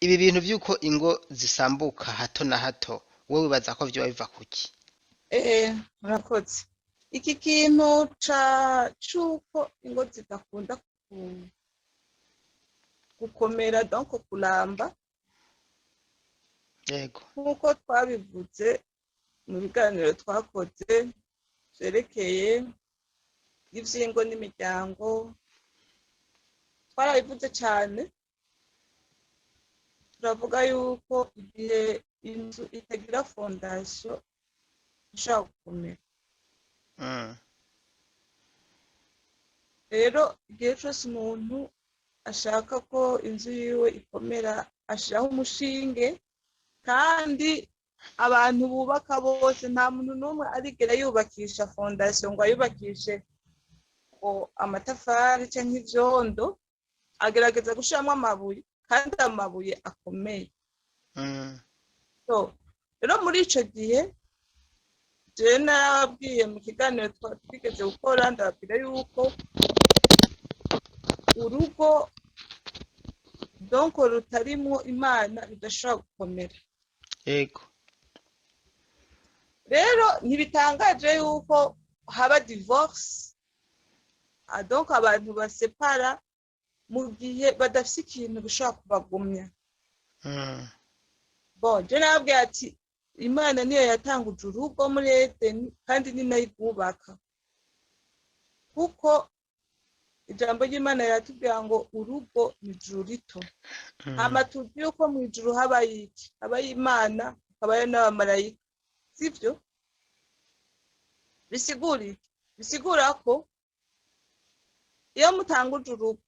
ibi bintu by'uko ingo zisambuka hato na hato wowe wibaza ko vyoba biva kuki? Murakoze. Iki kintu c'uko ingo zidakunda gukomera donc kuramba, Yego. nk'uko twabivuze mu biganiro twakoze vyerekeye ivy'ingo n'imiryango, twarabivuze cyane. Turavuga yuko igihe inzu itagira fondation ishobora gukomera. Rero igihe cyose umuntu ashaka ko inzu yiwe ikomera ashiraho umushinge, kandi abantu bubaka bose nta muntu n'umwe arigera yubakisha fondation ngo ayubakishe ngo amatafari canke ivyondo, agerageza gushiramo amabuye kandi amabuye akomeye. So rero muri ico gihe je narababwiye mu kiganiro twigeze gukora, ndababwira yuko urugo donc rutarimwo Imana bidashobora gukomera. Yego. Rero ntibitangaje yuko haba divorce, donc abantu basepara mu gihe badafise ikintu bishobora kubagumya. Bon, je nababwiye ati Imana niyo yatanguje urugo muri Edeni kandi ni nayo igubaka, kuko ijambo ry'Imana riratubwira ngo urugo ni ijuru rito. Hama tuzi yuko mu ijuru habayo iki? Habayo Imana, habayo n'abamarayika, sivyo? Bisigura ko iyo mutanguje urugo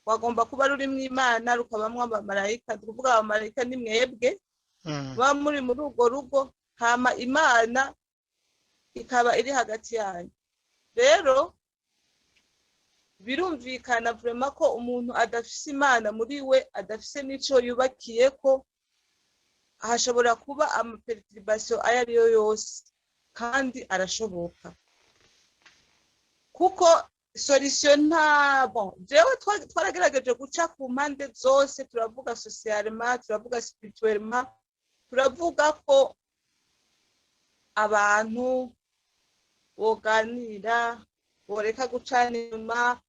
wagomba kuba rurimwo Imana, rukabamwo abamarayika. Tuvuga abamarayika ni mwebwe ba muri urwo rugo, hama Imana ikaba iri hagati yanyu. Rero birumvikana vraiment ko umuntu adafise Imana muri we, adafise n'ico yubakiyeko, hashobora kuba amaperturbation ayo ariyo yose, kandi arashoboka kuko solution nta bon. Jewe twaragerageje guca ku mpande zose, turavuga socialement, turavuga spirituellement, turavuga ko abantu boganira, boreka gucana inyuma,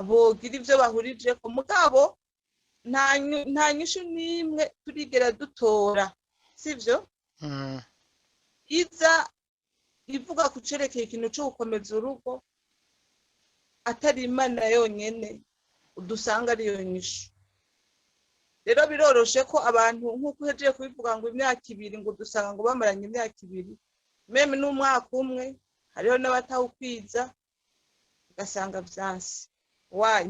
bogira ivyo bahurije ko, mugabo nta nyishu n'imwe turigera dutora, sivyo? Iza ivuga kucerekeye ikintu cyo gukomeza urugo atari Imana yonyene udusanga ariyo nyishu. Rero biroroshe ko abantu nk'uko uhejeje kubivuga ngo imyaka 2 ngo dusanga ngo bamaranye imyaka 2, meme n'umwaka umwe, hariho n'abatawukwiza ugasanga vyansi.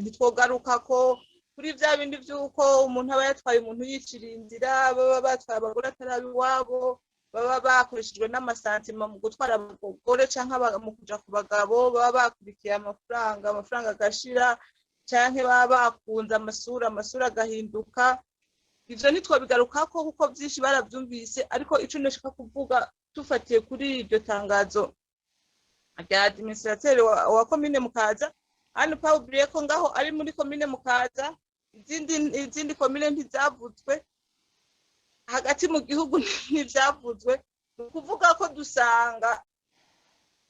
Ntitwogaruka ko kuri vya bindi vy'uko umuntu aba yatwaye umuntu yicira inzira, baba batwaye abagore atarabi wabo, baba bakoreshejwe n'amasantima mu gutwara abagore canke mu kuja ku bagabo, baba bakurikiye amafaranga agashira, canke baba bakunze amasura agahinduka. Ivyo ntitwobigarukako kuko vyinshi baravyumvise, ariko ico nashaka kuvuga tufatiye kuri iryo tangazo rya administrateur wa komine Mukaza, hano pawubriye ko ngaho ari muri komine Mukaza, izindi komine ntizavuzwe, hagati mu gihugu ntivyavuzwe. Kuvuga ko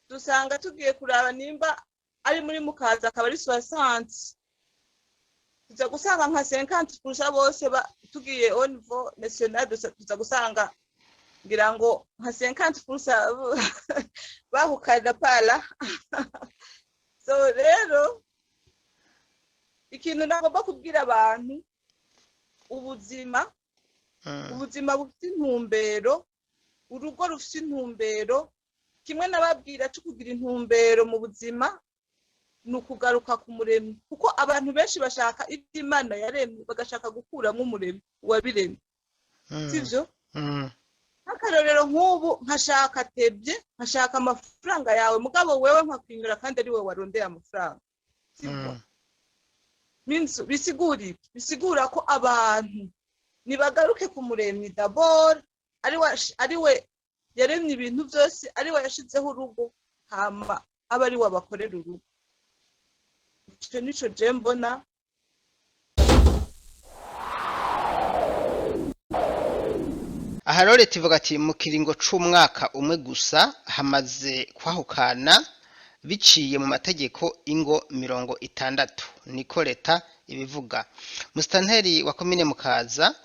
dusanga tugiye kuraba nimba ari muri Mukaza akaba ari 60, tuza gusanga nka 50% bose tugiye au niveau national, tuza gusanga ngira ngo nka 50% bahukana pala. So rero ikintu nagomba kubwira abantu, ubuzima bufite intumbero, urugo rufite intumbero, kimwe nababwira cyo kugira intumbero mu buzima ni ukugaruka ku muremyi, kuko abantu benshi bashaka iby'Imana yaremye bagashaka gukuramo umuremyi wabiremye, sivyo? Akarorero nk'ubu nkashaka tebye, nkashaka amafaranga yawe, mugabo wewe nkakwinyura kandi ari wewe warondeye amafaranga, sivyo? Bisigura ko abantu nibagaruke ku muremyi d'abord, ari we yaremye ibintu byose, ari we yashizeho urugo, hama aba ari we abakorera urugo. Icyo nico je mbona. aha rero leta ivuga ati mu kiringo c'umwaka umwe gusa hamaze kwahukana biciye mu mategeko ingo 60 niko leta ibivuga. Musitanteri wa komine Mukaza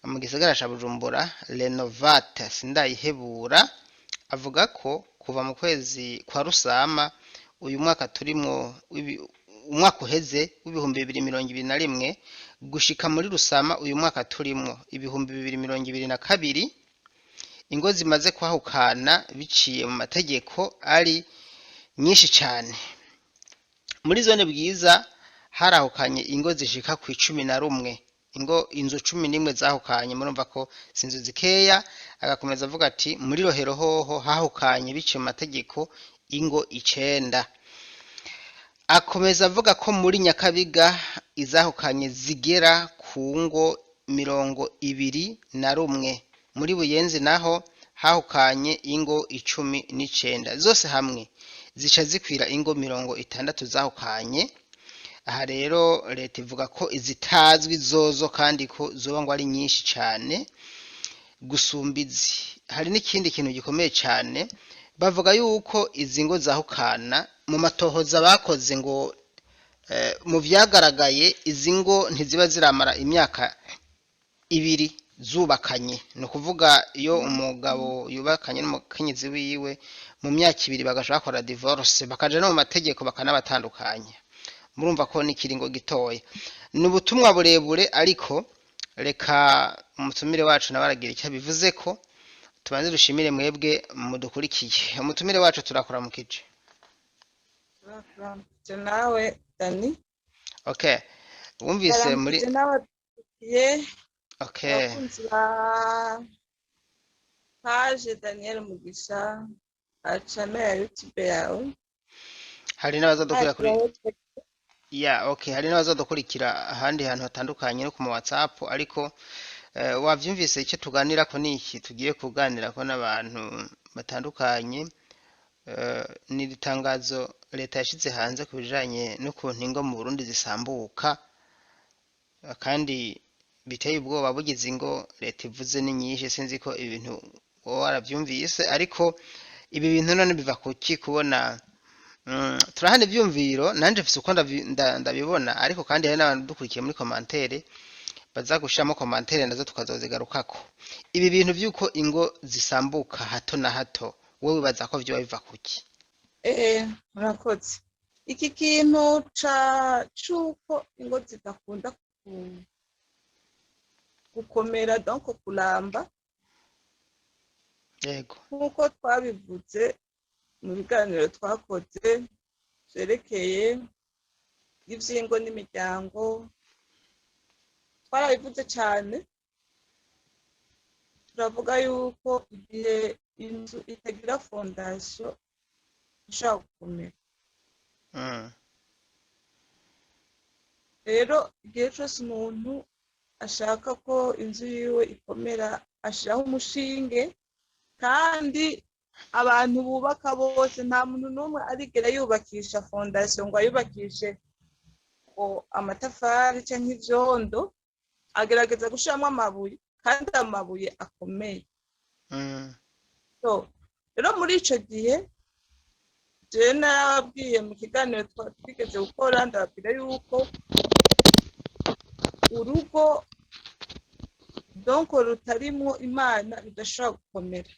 mu gisagara ca Bujumbura Rénovat Sindayihebura avuga ko kuva mu kwezi kwa Rusama uyu mwaka turimwo umwaka uheze w'ibihumbi 2021 gushika muri Rusama uyu mwaka turimwo ibihumbi 2022 ingo zimaze kwahukana biciye mu mategeko ari nyinshi cyane. Muri zone bwiza harahukanye ingo zishika ku 11 inzu 11 zahukanye, murumva ko sinzu zikeya. Agakomeza avuga ati muri rohero hoho hahukanye biciye mu mategeko ingo 9. Akomeza avuga ko muri Nyakabiga izahukanye zigera ku ngo 21. Muri Buyenzi naho hahukanye ingo 19 zose hamwe zica zikwira ingo 60 zahukanye. Aha rero leta ivuga ko izitazwi zozo kandi ko zoba ngo ari nyinshi cyane gusumbizi. Hari n'ikindi kintu gikomeye cyane, bavuga yuko izi ngo zahukana mu matohoza bakoze ngo mu vyagaragaye izi ngo ntiziba ziramara imyaka 2 zubakanye. No kuvuga iyo umugabo yubakanye n'umukenyezi wiwe mu myaka 2 bagashaka gukora divorce bakaje no mu mategeko bakanabatandukanya. Murumva ko ni kiringo gitoya, ni ubutumwa burebure, ariko reka umutumire wacu nabaragira icyo bivuze ko tubanze dushimire mwebwe mudukurikiye. Umutumire wacu turakora mu kije nawe Dani. Okay, wumvise muri okay page Daniel Migisha achana ya YouTube yawe. Hari n'abazadukurira kuri okay, hari n'abazadukurikira ahandi hantu hatandukanye no ku WhatsApp, ariko wavyumvise icyo tuganira ko niki tugiye kuganira ko n'abantu batandukanye. Ni ritangazo leta yashize hanze kubijanye n'ukuntu ingo mu Burundi zisambuka, kandi biteye ubwoba. Bugize ingo leta ivuze ni nyinshi, sinzi ko ibintu waravyumvise, ariko ibi bintu none biva kuki kubona turahana ivyumviro. Nanje mfise uko ndabibona, ariko kandi hari n'abantu dukurikiye muri commentaire baza gushiramo commentaire nazo tukazozigarukako. Ibi bintu vyuko ingo zisambuka hato na hato, wowe baza ko vyo biva kuki? Murakoze. Iki kintu cuko ingo zidakunda gukomera, donc kulamba, yego, nkuko twabivuze mu biganiro twakoze zerekeye ivy'ingo n'imiryango, twarabivuze cyane. Turavuga yuko igihe inzu itagira fondation ishaka gukomera. Rero igihe cyose umuntu ashaka ko inzu yiwe ikomera ashiraho umushinge, kandi abantu bubaka bose nta muntu n'umwe arigera yubakisha fondation ngo ayubakishe amatafari cyangwa ivyondo, agerageza gushiramo amabuye, kandi amabuye akomeye. So rero muri ico gihe je narababwiye mu kiganiro twigeze gukora, ndababwira yuko urugo donc rutarimwo Imana bidashobora gukomera.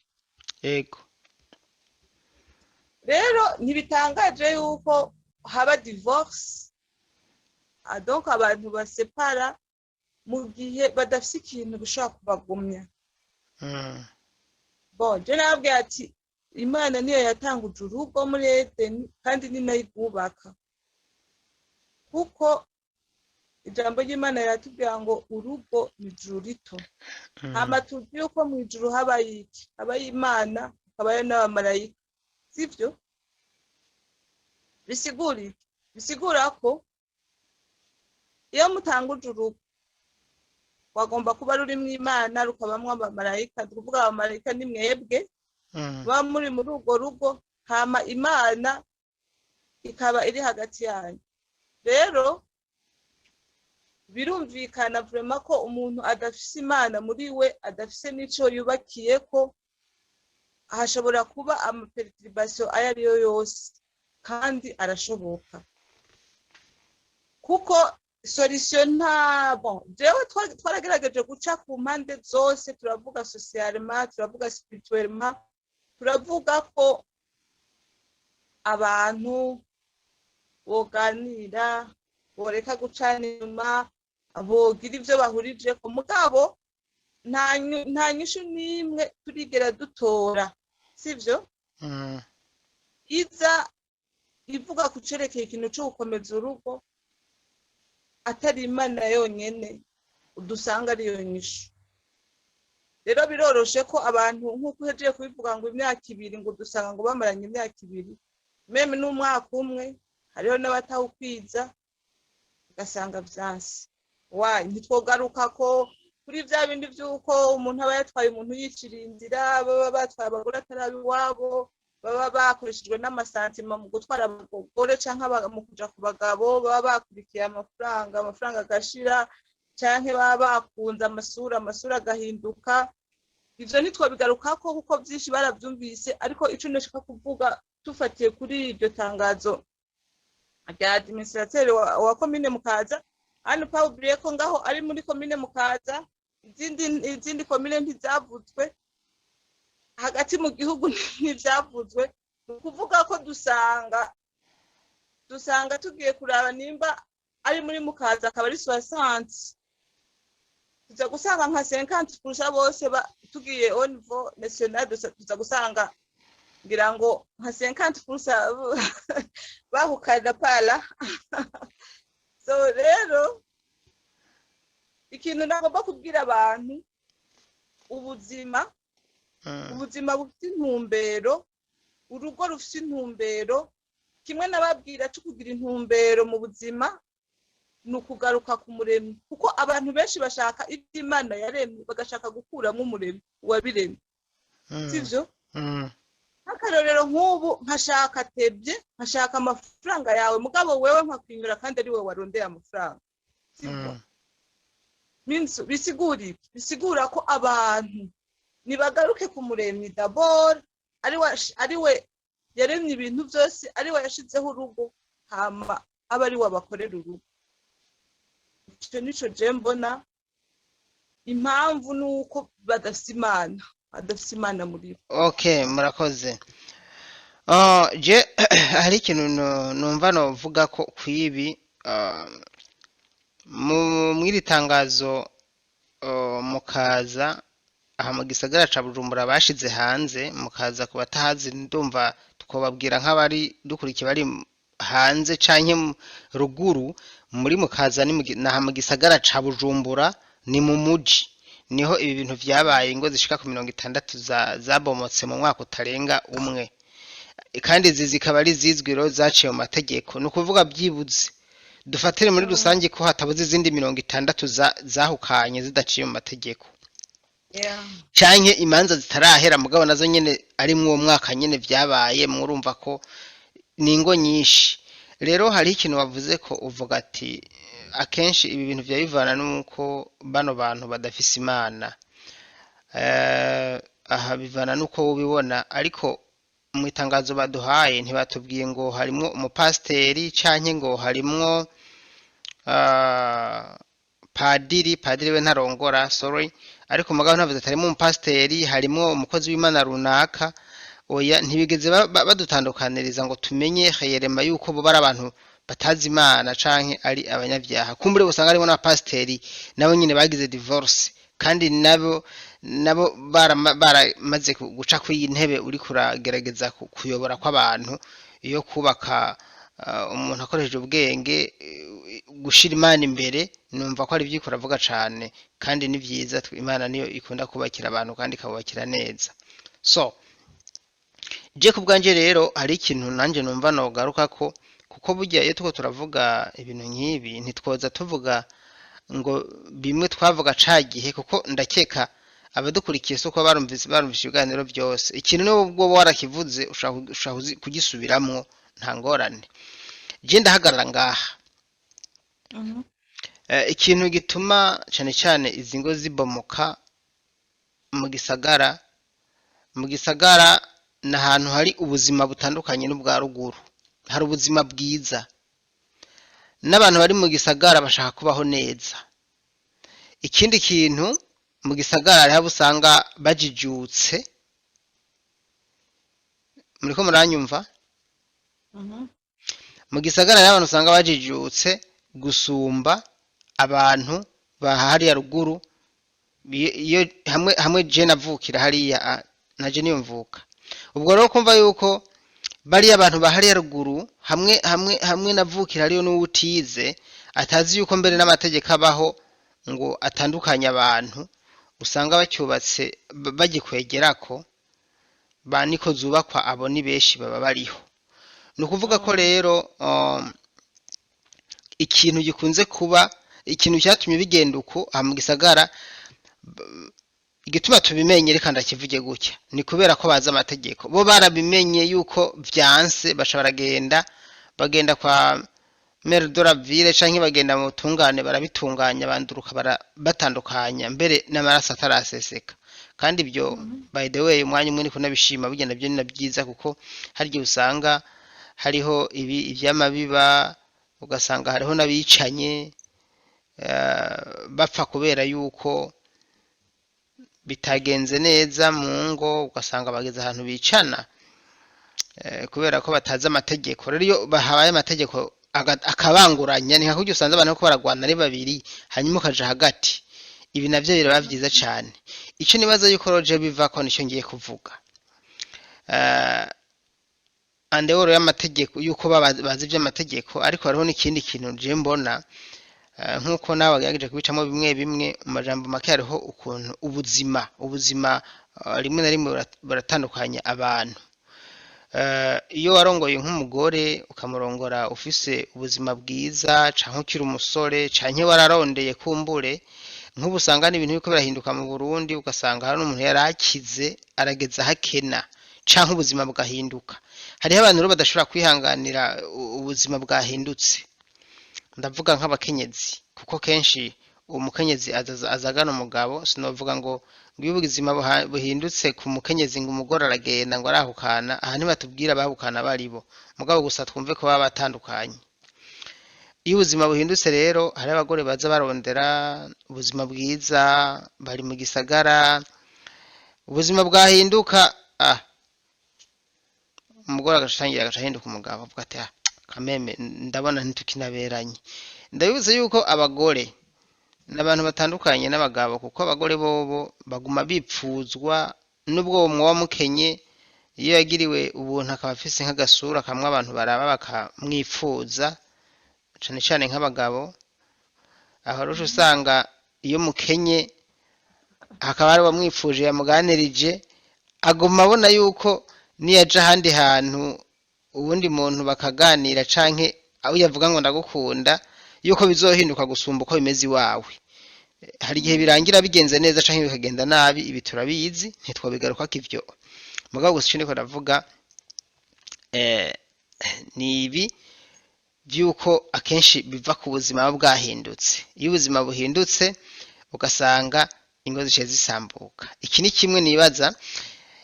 Yego. Rero ntibitangaje yuko haba divorce, donc abantu basepara mu gihe badafise ikintu bishobora kubagumya. Bon, je nababwiye ati Imana niyo yatanguje urugo muri Edeni, kandi ni nayo igubaka, kuko ijambo ry'Imana riratubwira ngo urugo ni ijuru rito. Hama tuzi yuko mu ijuru habayo iki? Habayo Imana, habayo n'abamarayika, sivyo? Bisigura ko iyo mutanguje urugo wagomba kuba rurimwo Imana, rukabamwo abamarayika. Tuvuga abamarayika ni mwebwe ba muri urwo rugo, hama Imana ikaba iri hagati yanyu. Rero birumvikana vraiment ko umuntu adafise imana muri we adafise n'ico yubakiye ko hashobora kuba amaperturbation ayo ariyo yose kandi arashoboka kuko solution nta bon jewe twaragerageje guca ku mpande zose turavuga socialement turavuga spirituellement turavuga ko abantu boganira boreka gucana inyuma bogira ivyo bahurije ko mugabo nta nyishu nimwe turigera dutora sivyo iza ivuga kucerekeye ikintu cyo gukomeza urugo atari imana yonyene udusanga ari yo nyishu rero biroroshe ko abantu nk'uko uhejeje kubivuga ngo imyaka 2 ngo dusanga ngo bamaranye imyaka 2 meme n'umwaka umwe hariho n'abatawukwiza ugasanga vyansi ntitwogaruka ko kuri vya bindi vy'uko umuntu aba yatwaye umuntu yicira inzira baba batwaye abagore atarabi wabo baba bakoreshejwe n'amasantima mu gutwara abagore canke mu kuja ku bagabo baba bakurikiye amafaranga agashira canke baba bakunze amasura agahinduka ivyo ntitwobigarukako kuko vyinshi baravyumvise ariko ico nashaka kuvuga tufatiye kuri iryo tangazo rya administrateur wa komine Mukaza hano Paubriye ko ngaho ari muri komine Mukaza izindi komine ntizavuzwe hagati mu gihugu ntivyavuzwe kuvuga ko dusanga tugiye kuraba nimba ari muri Mukaza akaba ari 60 tuza gusanga nka 50% bose tugiye au niveau national tuza gusanga ngira ngo nka 50% bahukana pala so rero ikintu nagomba kubwira abantu ubuzima bufite intumbero urugo rufite intumbero kimwe nababwira cyo kugira intumbero mu buzima nukugaruka ku muremyi kuko abantu benshi bashaka iby'Imana yaremye bagashaka gukuramo umuremyi wabiremye sivyo akarorero nk'ubu nkashaka tebye nkashaka amafaranga yawe mugabo wewe nkakwinyura kandi ari we warondeye amafaranga sivyo bisigura ko abantu nibagaruke ku muremyi d'abord ari we yaremye ibintu byose ari we yashizeho urugo hama aba ari we abakorera urugo icyo nico je mbona impamvu nuko badafise imana muri bo. Okay, murakoze. Je hari ikintu numva novuga ko kwibi mwiri tangazo Mukaza aha mu gisagara ca Bujumbura bashize hanze Mukaza ku batahazi ndumva twobabwira nk'abari dukurikiye bari hanze canke ruguru muri Mukaza naha mu gisagara ca Bujumbura ni mu muji niho ibi bintu vyabaye ngo zishika ku 60 zabomotse mu mwaka utarenga umwe kandi zikaba ari zizwiro zaciye mu mategeko no kuvuga byibuze dufatire muri rusange ko hatabuze izindi 60 zahukanye zidaciye mu mategeko canke imanza zitarahera mugabo nazo nyene ari mu mwaka nyene vyabaye murumva ko ningo nyinshi rero hari ikintu wavuze ko uvuga ati akenshi ibi bintu vyabivana nuko bano bantu badafise imana aha bivana nuko ubibona ariko mu itangazo baduhaye ntibatubwiye ngo harimo umupasteri canke ngo harimo padiri we ntarongora sorry ariko mugabo ntavuze harimo umupasteri harimo umukozi w'Imana runaka oya ntibigeze badutandukaniriza ngo tumenye khayerema yuko bo bari abantu batazi Imana canke ari abanyavyaha kumbure usanga harimo n'abapasteri nabo nyine bagize divorce kandi nabo baramaze guca ku intebe uri kuragerageza kuyobora kw'abantu iyo kubaka umuntu akoresheje ubwenge gushira Imana imbere numva ko ari vyikora avuga cane kandi ni vyiza Imana niyo ikunda kubakira abantu kandi ikabubakira neza so je kubwanje rero hari ikintu nanje numva nogaruka ko kuko burya iyo tuko turavuga ibintu nk'ibi ntitwoza tuvuga ngo bimwe twavuga cagihe kuko ndakeka abadukurikiye soko barumvise ibiganiro byose ikintu n'ubwo warakivuze ushaka kugisubiramwo nta ngorane je ndahagarara ngaha ikintu gituma cyane cyane izi ngo zibomoka mu gisagara ni ahantu hari ubuzima butandukanye n'ubwa ruguru, hari ubuzima bwiza n'abantu bari mu gisagara bashaka kubaho neza. Ikindi kintu mu gisagara hariho usanga bajijutse, muriko muranyumva? Mu gisagara hariho abantu usanga bajijutse gusumba abantu bahariya ruguru. Iyo hamwe je navukira hariya naje niyo mvuka. Ubwo rero kumva yuko bari abantu bahariya ruguru hamwe navukira hariyo n'uwutize atazi yuko mbere n'amategeko abaho ngo atandukanye abantu, usanga bacyubatse bagikwegerako niko zubakwa, abo ni benshi baba bariho. Ni ukuvuga ko rero ikintu gikunze kuba, ikintu cyatumye bigenda uko mu gisagara, igituma tubimenye reka ndakivuge gutya, ni kubera ko bazi amategeko. Bo barabimenye yuko vyanse, bagenda kwa maire de la ville canke bagenda mu tungane, barabitunganya, banduruka batandukanya mbere n'amaraso ataraseseka. Kandi ibyo by the way umwanya umwe niko nabishima, bigenda byo ni byiza, kuko hari igihe usanga hariho ivyamabiba, ugasanga hariho nabicanye bapfa kubera yuko bitagenze neza mu ngo, ugasanga bageze ahantu bicana kubera ko batazi amategeko. Rero iyo bahabaye amategeko akabanguranya, ni nka kujya usanze abantu ko baragwana ari babiri hanyuma ukaja hagati, ibi navyo biraba vyiza cyane. Ico nibaza yuko roje bivako nico ngiye kuvuga. Andeworo y'amategeko yuko bazi ivy'amategeko, ariko hariho n'ikindi kintu je mbona nkuko nawe yagije kubicamo bimwe mu majambo make, hariho ukuntu ubuzima rimwe na rimwe baratandukanya abantu. Iyo warongoye nk'umugore ukamurongora ufise ubuzima bwiza, canke ukiri umusore, canke wararondeye kumbure, nk'ubu usanga n'ibintu biko birahinduka mu Burundi, ugasanga hari n'umuntu yarakize arageza hakena, canke ubuzima bwahinduka. Hariho abantu rero badashobora kwihanganira ubuzima bwahindutse. Ndavuga nk'abakenyezi, kuko kenshi umukenyezi azagana umugabo, sinovuga ngo iyo ubuzima buhindutse ku mukenyezi ngo umugore aragenda ngo arahukana. Aha ntibatubwira abahukana baribo, mugabo gusa twumve ko baba batandukanye. Iyo ubuzima buhindutse rero, hari abagore baza barondera ubuzima bwiza, bari mu gisagara, ubuzima bwahinduka, umugore agashangira agahinduka umugabo, avuga ati kameme ndabona ntitukinaberanye. Ndabivuze yuko abagore n'abantu batandukanye n'abagabo, kuko abagore bobo baguma bipfuzwa, nubwo mwoba mukenye, iyo yagiriwe ubuntu akaba afise nk'agasura kamwe abantu baraba bakamwifuza, cane cane nk'abagabo. Aho rero usanga iyo mukenye hakaba ari bamwifuje, yamuganirije, aguma abona yuko niyaja ahandi hantu ubundi muntu bakaganira, canke aho yavuga ngo ndagukunda, yuko bizohinduka gusumba uko bimeze iwawe. Hari igihe birangira bigenze neza canke bikagenda nabi, ibi turabizi, ntitwobigaruka kivyo. Mugabo gusa ico niko ndavuga, ni ibi vyuko akenshi biva ku buzima bwahindutse. Iyo ubuzima buhindutse, ugasanga ingo zice zisambuka. Iki ni kimwe nibaza.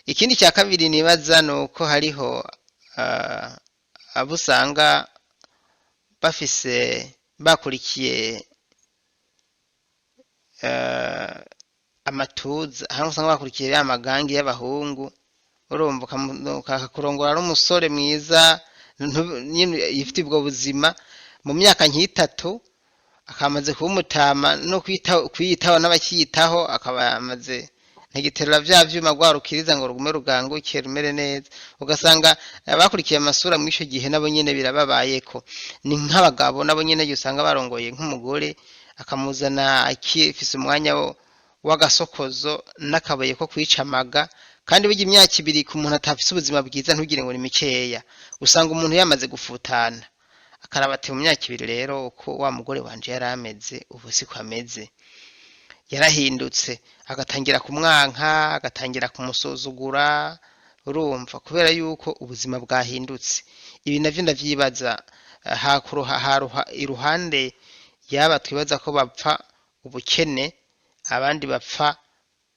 Ikindi cya kabiri nibaza nuko hariho abo usanga bakurikiye amatuza, aho usanga bakurikiye amagangi y'abahungu, urumva ukakurongora n'umusore mwiza yifite ubwo buzima, mu myaka nk'itatu akamaze kuba umutama no kwiyitaho n'abakiyitaho, akaba yamaze ntigiterura vya vyuma rwarukiriza ngo rugume ruganguke rumere neza. Ugasanga abakurikiye amasura mu ico gihe nabo nyene birababayeko. Ni nk'abagabo nabo nyene usanga barongoye nk'umugore, akamuzana akifise umwanya w'agasokozo n'akabuye ko kwicamaga, kandi burya imyaka ibiri ku muntu atafise ubuzima bwiza ntugire ngo ni mikeya. Usanga umuntu yamaze gufutana, akaraba ati mu myaka ibiri rero uko wa mugore wanje yarameze ubu siko ameze, yarahindutse, agatangira kumwanka, agatangira kumusuzugura, urumva, kubera yuko ubuzima bwahindutse. Ibi navyo ndavyibaza iruhande yaba twibaza ko bapfa ubukene abandi bapfa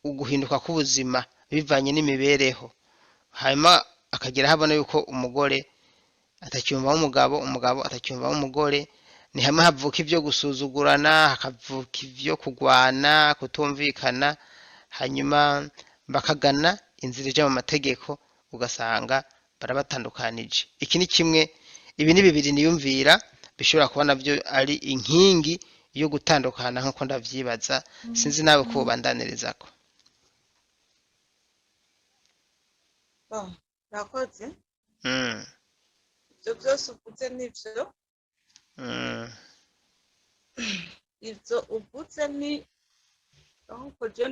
uguhinduka k'ubuzima bivanye n'imibereho hanyuma akagira habona yuko umugore atacyumva umugabo atacyumva umugore ni hamwe havuka ivyo gusuzugurana hakavuka ivyo kugwana kutumvikana hanyuma bakagana inzira ija mu mategeko ugasanga barabatandukanije iki ni kimwe ibi ni bibiri niyumvira bishobora kuba navyo ari inkingi yo gutandukana nkuko ndavyibaza sinzi nawe ko bandanerizako nakoze ibyo byose uvuze nivyo ibyo uvuze ni donc je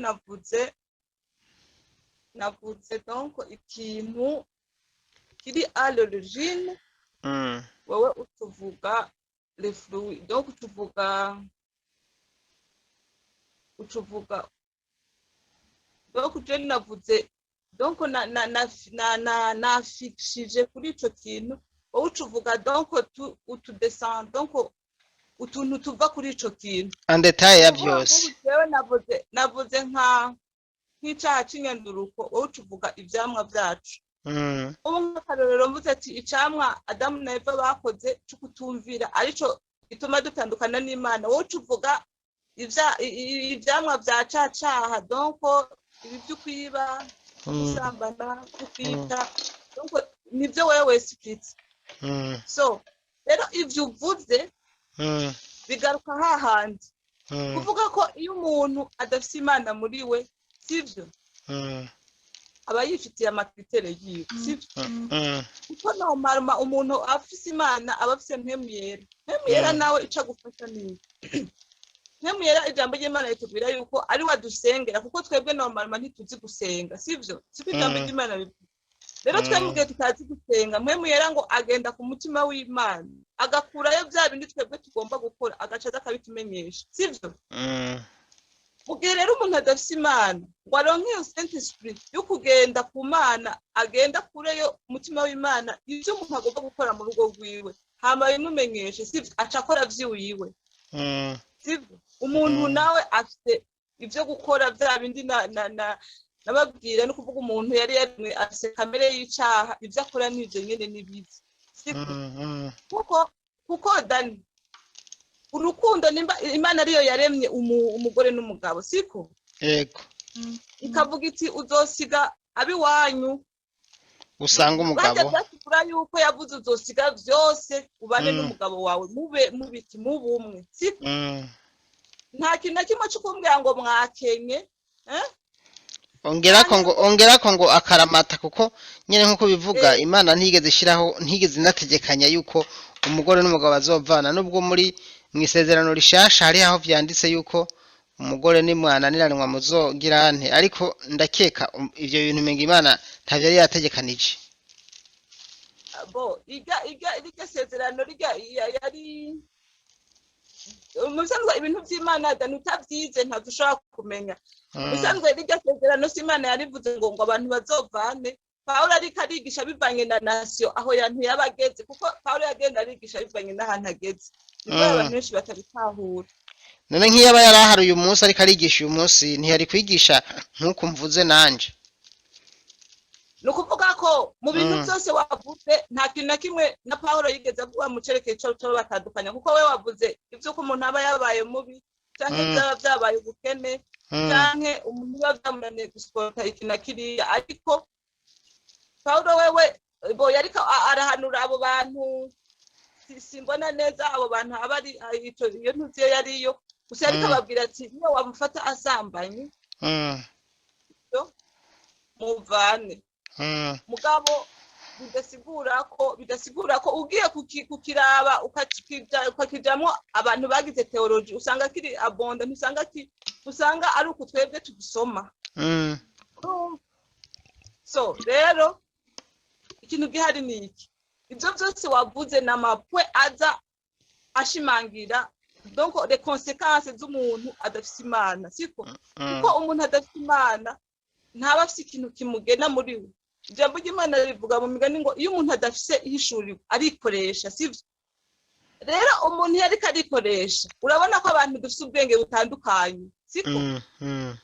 navuze donc ikintu kiri à l'origine wowe utuvuga les fruits donc utuvuga donc je navuze donc nafixije kuri ico kintu wowe utuvuga donc utudescend donc utuntu tuva kuri ico kintu en detail ya byose jewe navuze nk'icaha c'inyanduruko wowe utuvuga ivyamwa vyacu ubu nk'akarorero mvuze ati icamwa Adamu na Eva bakoze cyo kutumvira arico gituma dutandukana n'Imana wowe utuvuga ivyamwa vya cacaha donc ibi vy'ukwiba gusambana kwita donc nivyo wewe split so rero ivyo uvuze bigaruka hahandi kuvuga ko iyo umuntu adafise Imana muri we sivyo aba yifitiye amakritere yiwe sivyo kuko normal umuntu afise Imana aba afise mpemuyera nawe ica gufasha neza mpemuyera ijambo ry'Imana ritubwira yuko ari wadusengera kuko twebwe normal ntituzi gusenga sivyo siko ijambo ry'Imana bivuga rero twebwe tutazi gusenga mpemuyera ngo agenda ku mutima w'Imana agakurayo bya bindi twebwe tugomba gukora agacaza akabitumenyesha sivyo mugihe rero umuntu adafise Imana ngo aronke iyo Saint Esprit yo kugenda ku Mana agenda kureyo umutima w'Imana ivyo umuntu agomba gukora mu rugo rwiwe hama bimumenyeshe sivyo aca akora vyiwiwe sivyo umuntu nawe afite ivyo gukora vya bindi nababwira no kuvuga umuntu yari afise kamere y'icaha ivyo akora n'ivyo nyene nibizi sivyo kuko Dani urukundo nimba Imana ariyo yaremye umugore n'umugabo siko yego ikavuga iti uzosiga abiwanyu usanga umugabo bakura yuko yavuze uzosiga vyose ubane n'umugabo wawe mubiti mubumwe siko nta kintu kimwe cyo kumbwira ngo mwakenye ongerako ngo akaramata kuko nyene nkuko bivuga Imana ntigeze inategekanya yuko umugore n'umugabo bazovana nubwo muri mwisezerano rishasha hari aho vyanditse yuko umugore ni mwananiranwa muzogirante ariko ndakeka ivyo bintu menga Imana ntavyo yari yategekanije iryo sezerano yari musanzwe ibintu vy'Imana utavyize ntadushobora kumenya musanzwe iryo sezerano s'Imana yarivuze ngo abantu bazovane Paulo ariko arigisha bivanye na nation aho yantu yabageze kuko Paulo yagenda arigisha bivanye n'ahantu ageze niko abantu benshi batabitahura none nk'iyaba yarahari uyu munsi ariko arigisha uyu munsi ntiyari kwigisha nk'uko mvuze nanje nukuvuga ko mu bintu byose wavuze nta kintu na kimwe na Paulo yigeze avuga mu cerekeye cyo batandukanya kuko we wavuze ivyo ko umuntu aba yabaye mubi canke byabaye ubukene canke umuntu yazamunaniye guspota iki na kiriya ariko Paulo wewe yariko arahanura abo bantu simbona neza abo bantu abari iyo ntuziyo yariyo gusa yariko ababwira ati iyo wamufata asambanye muvane mugabo bidasigura ko ugiye kukiraba ukakijamwo abantu bagize theology usanga kiri abonda usanga ari uko twebwe tubisoma so rero ikintu gihari ni iki ibyo byose wavuze n'amapwe aza ashimangira donc les conséquences z'umuntu adafise Imana siko kuko umuntu adafise Imana ntaba afise ikintu kimugena muri we ijambo ry'Imana rivuga mu migani ngo iyo umuntu adafise ihishuriro arikoresha sivyo rero umuntu yari karikoresha urabona ko abantu dufite ubwenge butandukanye siko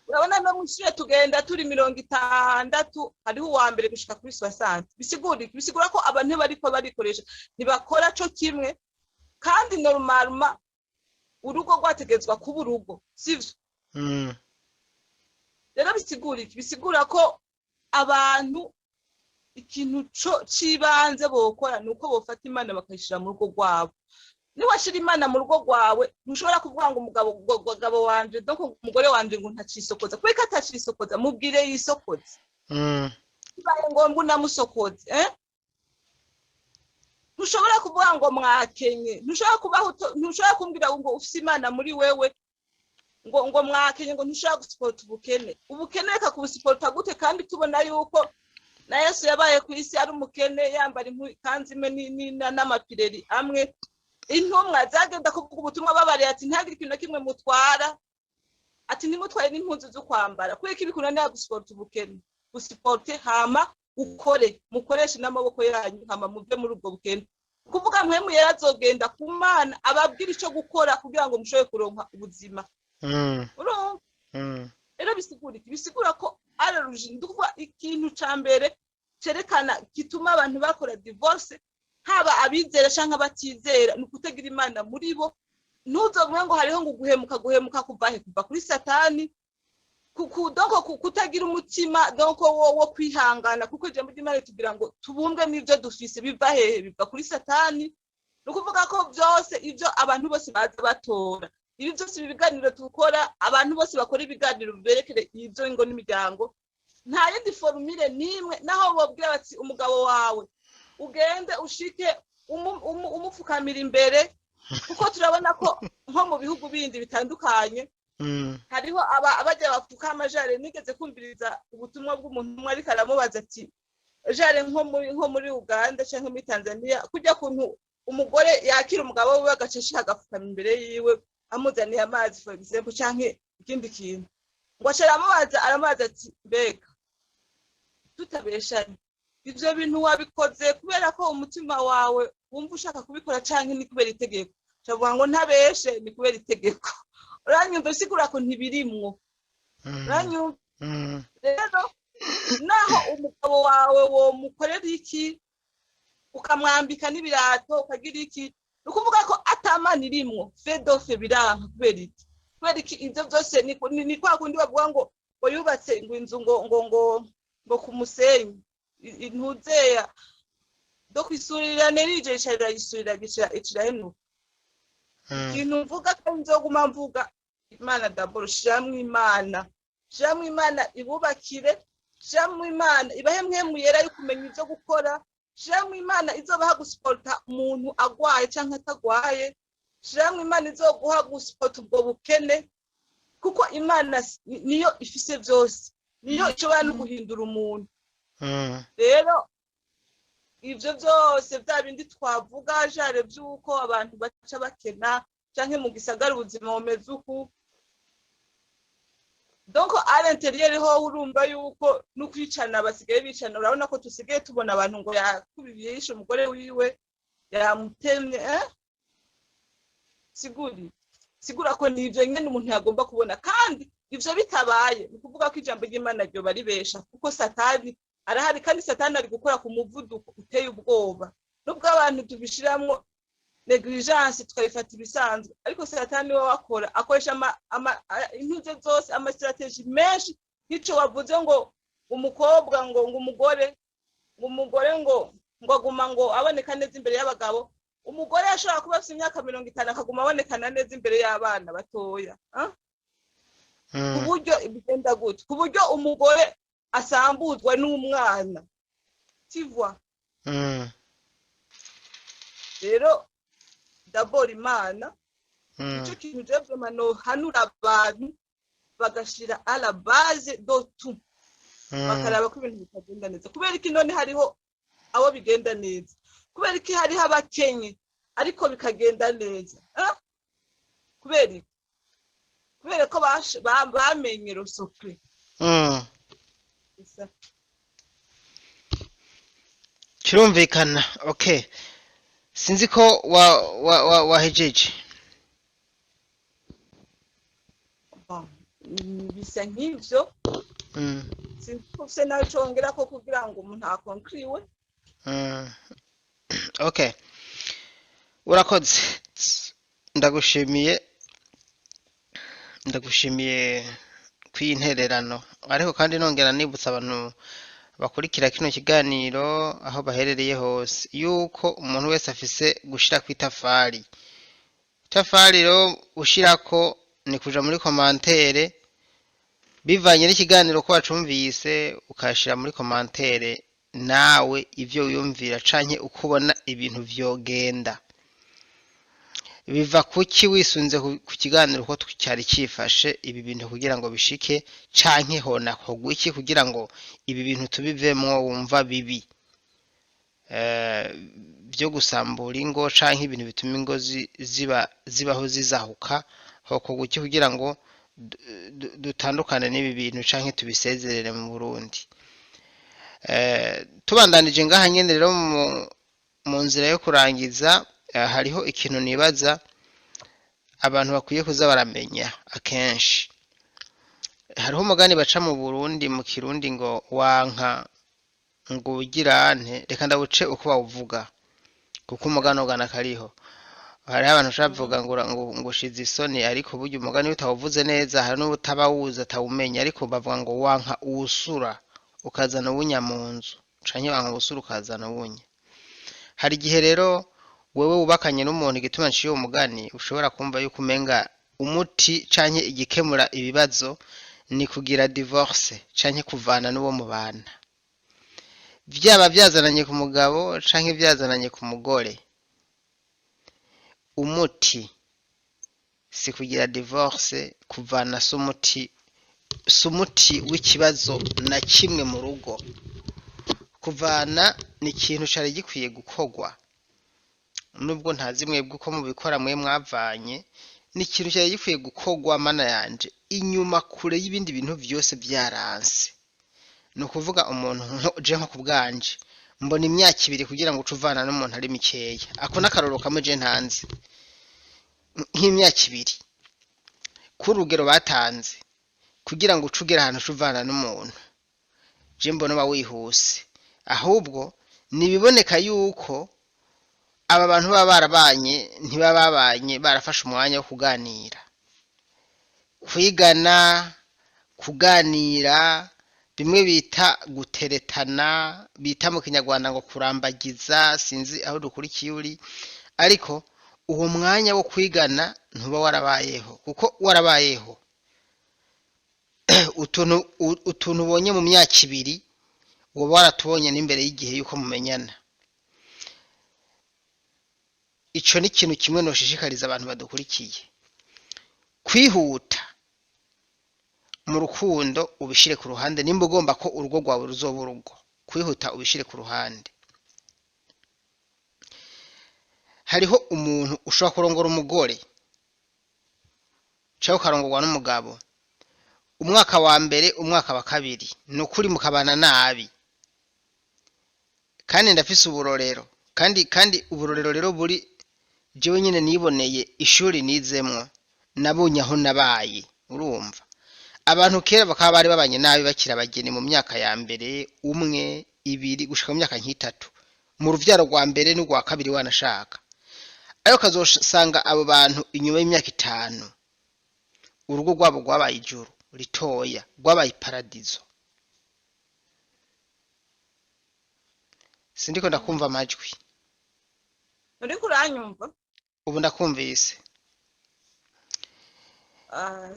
urabona no mushure tugenda turi 60 hariho uwa mbere gushika kuri 60 bisigura ko abantu bariko barikoresha ntibakora cyo kimwe kandi normalement urugo rwategezwa kuba urugo sivyo rero bisigura ko abantu ikintu cibanze bokora nuko bofata Imana bakayishira mu rugo rwabo niwashira Imana mu rugo rwawe ntushobora kuvuga ngo umugabo wanje donc umugore wanje ngo ntacisokoza kweka atacisokoza mubwire yisokoze kibaye ngombwa unamusokoze ntushobora kuvuga ngo mwakenye ntushobora kumbwira ngo ufise Imana muri wewe ngo mwakenye ngo ntushobora gusupport ubukene reka kubusupport gute kandi tubona yuko na Yesu yabaye ku isi ari umukene yambara impukanzime n'amapireri amwe intumwa zagenda kuvuga ubutumwa babare ati ntagire ikintu kimwe mutwara ati nimutwaye n'impunzu zo kwambara kweka ibikunaniye gusupport ubukene gusupport hama ukore mukoreshe n'amaboko yanyu hama muve muri ubwo bukene kuvuga mwemu yarazogenda ku Mana ababwira ico gukora kugira ngo mushobe kuronka ubuzima rero bisigura ko araruje ndukwa ikintu ca mbere cerekana kituma abantu bakora divorce haba abizera canke abatizera nukutegira Imana muri bo ntuzomwe ngo hariho ngo guhemuka kuva kuri satani donc kutagira umutima donc wo kwihangana kuko ijambo ry'Imana tugira ngo tubumbwe n'ivyo dufise biva hehe biva kuri satani nukuvuga ko byose ivyo abantu bose baza batora ibi byose ibiganiro tukora abantu bose bakora ibiganiro biberekere ivyo ingo n'imiryango nta yindi formule nimwe naho bobwira bati umugabo wawe ugende ushike umupfukamira imbere kuko turabona ko nko mu bihugu bindi bitandukanye hariho abajya bapfukama jare nigeze kumviriza ubutumwa bw'umuntu umwe ariko aramubaza ati jare nko muri Uganda cyangwa muri Tanzania kujya kuntu umugore yakira umugabo we agacesha agapfukama imbere yiwe amuzaniye amazi for example canke ikindi kintu ngo aramubaza ati mbega tutabeshanye ivyo bintu wabikoze kubera ko umutima wawe wumva ushaka kubikora canke ni kubera itegeko cavuga ngo ntabeshe ni kubera itegeko uranyumva sigura ko ntibirimwo uranyumva rero naho umugabo wawe wo mukorera iki ukamwambika n'ibirato ukagira iki nukuvuga ko atamana irimwo fedofe biranka kubera iki ivyo byose ni kwa kundi bavuga ngo yubatse ngo inzu ngo kumusenyi intuzeya do kwisurira nerije cyara isurira gicira heno ikintu mvuga ko nzoguma mvuga Imana daboro shamwe Imana ibubakire shamwe Imana ibahemwe muyera yo kumenya ivyo gukora shamwe Imana izobaha gusupport umuntu agwaye canke atagwaye shamwe Imana izoguha gusupport ubwo bukene kuko Imana niyo ifise byose niyo ishobora no guhindura umuntu rero ivyo byose bya bindi twavuga jare byuko abantu baca bakena canke mu gisagara ubuzima bumeze uku donc à l'intérieur ho urumva yuko nukwicana basigaye bicana urabona ko tusigaye tubona abantu ngo yakubibisha umugore wiwe yamutemye sigura ko nivyo nyene umuntu yagomba kubona kandi ivyo bitabaye ukuvuga ko ijambo ry'Imana ryo baribesha kuko satani arahari kandi satani ari gukora ku muvuduko uteye ubwoba nubwo abantu tubishiramwo negligence tukayifata ibisanzwe ariko satani we wakora akoresha intuze zose ama strategy menshi nk'ico wavuze ngo umukobwa ngo umugore ngo aguma ngo aboneka neza imbere y'abagabo umugore yashobora kuba afite imyaka 50 akaguma abonekana neza imbere y'abana batoya kuburyo ibigenda gute kuburyo umugore asambuzwa n'umwana tivwa rero d'abord Imana icyo kintu je mano hanura abantu bagashira à la base de tout bakaraba ko ibintu bitagenda neza kubera iki none hariho abo bigenda neza kubera iki hariho abakenye ariko bikagenda neza kubera ko bamenye rusokre kirumvikana okay sinzi ko wahejeje. Bon, bisa nk'ivyo sinzi nawe congera ko kugira ngo umuntu akonkriwe. Okay, urakoze, ndagushimiye kw'intererano, ariko kandi nongera nibutsa abantu bakurikira kino kiganiro aho baherereye hose yuko umuntu wese afise gushira kw'itafari. Itafari rero ushirako ni kuja muri komantere bivanye n'ikiganiro ko wacumvise, ukashira muri komantere nawe ivyo wiyumvira canke ukubona ibintu vyogenda. Biva kuki wisunze ku kiganiro ko cyari cifashe ibi bintu kugira ngo bishike, canke hona kogwa iki kugira ngo ibi bintu tubivemwo wumva bibi, byo gusambura ingo canke ibintu bituma ingo zibaho zizahuka, hokogwa iki kugira ngo dutandukane n'ibi bintu canke tubisezerere mu Burundi. Tubandanije ngaha nyene rero mu nzira yo kurangiza, hariho ikintu nibaza abantu bakwiye kuza baramenya akenshi. Hariho umugani baca mu Burundi mu Kirundi ngo wanka ngo ugirante, reka ndawuce uko bawuvuga kuko umugani ugana kariho. Hariho abantu bavuga ngo ushize isoni, ariko burya umugani utawuvuze neza hari n'utabawuza atawumenya, ariko bavuga ngo wanka uwusura ukazana ubunya mu nzu, canke wanka uwusura ukazana ubunya. Hari igihe rero wewe wubakanye n'umuntu, igituma nciye umugani ushobora kumva yuko umenga umuti canke igikemura ibibazo ni kugira divorce canke kuvana n'uwo mubana, vyaba vyazananye ku mugabo canke vyazananye ku mugore. Umuti si kugira divorce, kuvana sumuti w'ikibazo na kimwe mu rugo. Kuvana ni ikintu cari gikwiye gukogwa, nubwo ntazi mwebwe uko mubikora mwe mwavanye, ni ikintu cyari gikwiye gukogwa mana yanje inyuma kure y'ibindi bintu vyose vyaranse. Ni ukuvuga umuntu je nko kubwanje mbona imyaka 2 kugira ngo ucuvana n'umuntu ari mikeya, ako n'akaroro kamwe je ntanzi nk'imyaka 2 kurugero batanze kugira ngo ucugera ahantu ucuvana n'umuntu, je mbona bawihuse. Ahubwo nibiboneka yuko aba bantu baba barabanye ntibababanye barafashe umwanya wo kuganira, kwigana, kuganira, bimwe bita guteretana, bita mu Kinyarwanda ngo kurambagiza, sinzi aho dukurikiye uri, ariko uwo mwanya wo kwigana ntuba warabayeho. Kuko warabayeho utuntu ubonye mu myaka 2 woba waratubonye n'imbere y'igihe yuko mumenyana. Ico ni ikintu kimwe noshishikariza abantu badukurikiye, kwihuta mu rukundo ubishire ku ruhande. Nimba ugomba ko urugo rwawe ruzoba urugo, kwihuta ubishire ku ruhande. Hariho umuntu ushobora kurongora umugore cyangwa ukarongorwa n'umugabo, umwaka wa mbere umwaka wa kabiri nukuri mukabana nabi, kandi ndafise uburorero, kandi uburorero rero buri jewe nyine niboneye ishuri nizemwo, nabonye aho nabaye. Urumva abantu kera bakaba bari babanye nabi bakira abageni mu myaka ya mbere 1, 2 gushika mu myaka 3 mu ruvyaro rwa mbere n'urwa kabiri wanashaka, ayo kazosanga abo bantu inyuma y'imyaka 5 urugo rwabo rwabaye ijuru ritoya, rwabaye paradizo. Sindiko ndakumva amajwi. Uri kuranyumva? Ubu ndakumvise.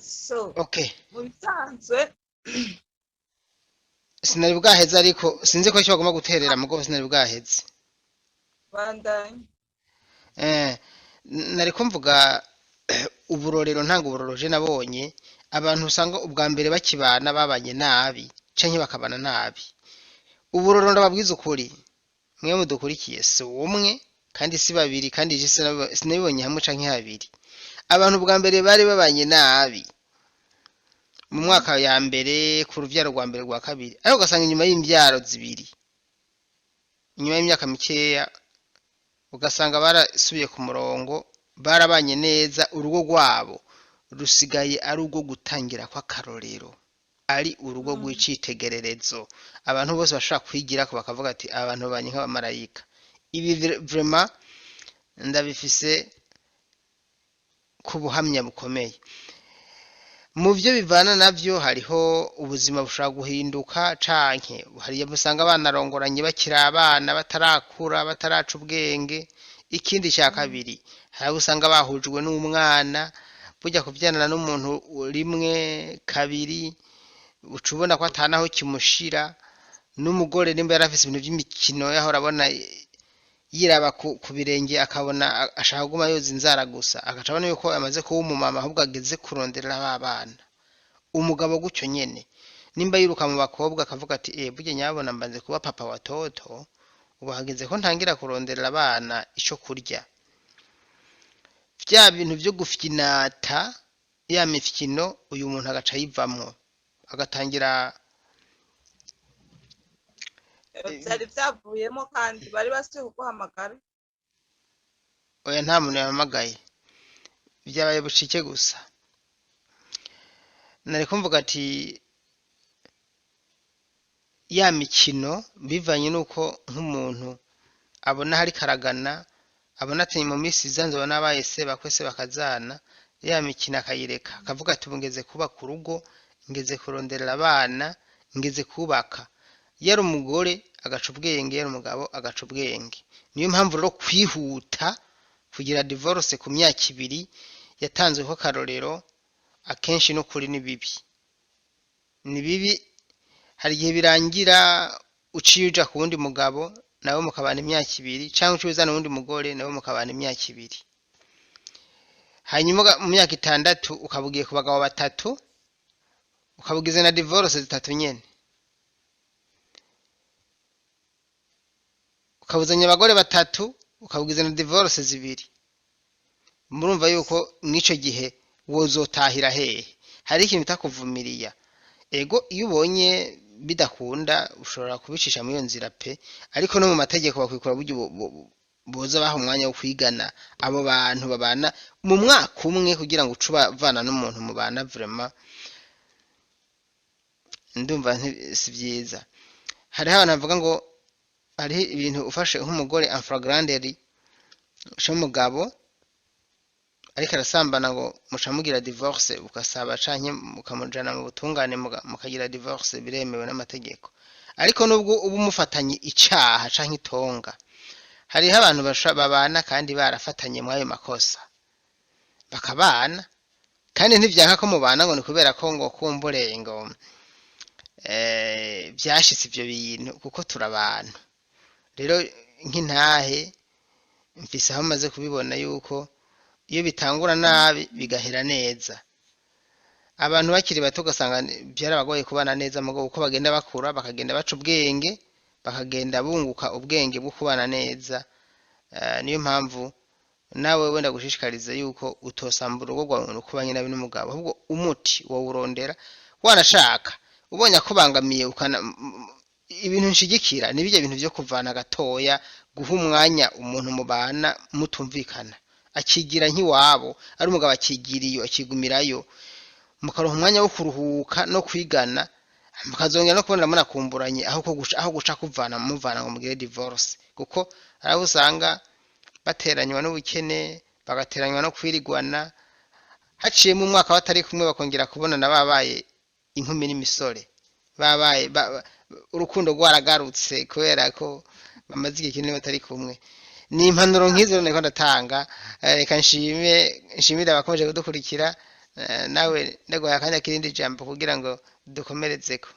So Okay, mu bisanzwe sinari bwaheze, ariko sinzi ko icyo bagomba guterera mugo sinari bwaheze. bandanye Nari kumvuga uburorero ntanga uburoroje nabonye abantu usanga ubwa mbere bakibana babanye nabi canke bakabana nabi. Uburorero ndababwiza ukuri mwe mudukurikiye si umwe kandi si babiri, kandi je sinabibonye hamwe canke habiri. Abantu ubwa mbere bari babanye nabi mu mwaka ya mbere ku ruvyaro rwa mbere rwa kabiri, ariko ugasanga inyuma y'imvyaro 2 inyuma y'imyaka mikeya ugasanga barasubiye ku murongo barabanye neza urugo rwabo rusigaye ari urwo gutangira kw'akarorero ari urugo rw'icitegererezo abantu bose bashaka kwigira ko bakavuga ati abantu babanye nk'abamarayika ibi vraiment ndabifise ku buhamya bukomeye mu byo bivana navyo hariho ubuzima bushobora guhinduka canke hariyo musanga abana rongoranye bakiri abana batarakura bataraca ubwenge ikindi cya kabiri hari usanga bahujwe n'umwana burya kuvyanana n'umuntu rimwe kabiri ucubona ko atanaho kimushira n'umugore nimba yarafise ibintu by'imikino yahora abona yiraba ku birenge akabona ashaka guma yoza inzara gusa agaca abona yuko amaze kuba umumama ahubwo ageze kuronderera abana umugabo gucyo nyene nimba yiruka mu bakobwa akavuga ati burya nyabona mbanze kuba papa wa toto ubu hageze ko ntangira kuronderera abana ico kurya vya bintu byo gufyinata ya mifyino uyu muntu agaca yivamwo agatangira byari byavuyemo kandi bari basuye kuguhamagara oya nta muntu yahamagaye byabaye bucike gusa nari kumvuga ati ya mikino bivanye nuko nk'umuntu abona hari karagana abona ati mu minsi izanze abona abaye se bakwese bakazana ya mikino akayireka akavuga ati ngeze kubaka urugo ngeze kuronderera abana ngeze kubaka yari umugore agaca ubwenge yari umugabo agaca ubwenge niyo mpamvu rero kwihuta kugira divorce ku myaka 2 yatanzwe ko karorero akenshi no kuri ni bibi hari igihe birangira uciye uja ku wundi mugabo nawe mukabana imyaka 2 cyangwa uciye uzana wundi mugore nawe mukabana imyaka 2 hanyuma mu myaka 6 ukabugiye ku bagabo 3 ukabugize na divorce 3 nyene ukabuzanya abagore 3 ukabugize na divorce 2 murumva yuko mwico gihe wozotahira hehe hari ikintu bitakuvumiriya ego iyo ubonye bidakunda ushobora kubicisha mu iyo nzira pe ariko no mu mategeko bakwikora buryo boza baha umwanya wo kwigana abo bantu babana mu mwaka umwe kugira ngo ucubavana n'umuntu mubana vraiment ndumva si byiza hariho abantu bavuga ngo hari ibintu ufashe nk'umugore infragranderi cy'umugabo ariko arasambana ngo mucamugira divorce ukasaba canke mukamujana mu butungane mukagira divorce biremewe n'amategeko ariko nubwo ubu mufatanye icaha canke itonga hariho abantu babana kandi barafatanye mu ayo makosa bakabana kandi ntivyanka ko mubana ngo ni kubera ko ngo kumbure ngo byashitse ivyo bintu kuko turabana rero nk'intahe mfise aho maze kubibona yuko iyo bitangura nabi bigahera neza abantu bakiri bato gasanga byarabagoye kubana neza mugo uko bagenda bakura bakagenda baca ubwenge bakagenda bunguka ubwenge bwo kubana neza niyo mpamvu nawe wenda gushishikariza yuko utosambura urugo rwawe kubanye nabi n'umugabo ahubwo umuti wo urondera wanashaka ubonye akubangamiye ukana ibintu nshigikira nibije ibintu byo kuvana gatoya guha umwanya umuntu mubana mutumvikana akigira nkiwabo ari umugabo akigiriyo akigumirayo mukaronka umwanya wo kuruhuka no kwigana mukazongera no kubonera munakumburanye aho guca kuvana muvana ngo mugire divorce kuko araho usanga bateranywa n'ubukene bagateranywa no kwirigwana haciye mu mwaka batari kumwe bakongera kubonana babaye inkumi n'imisore babaye urukundo rwaragarutse kubera ko bamaze igihe kinini batari kumwe ni impanuro nk'izo niko ndatanga reka nshimire abakomeje kudukurikira nawe ndagoye akanya kirindi jambo kugira ngo dukomerezeko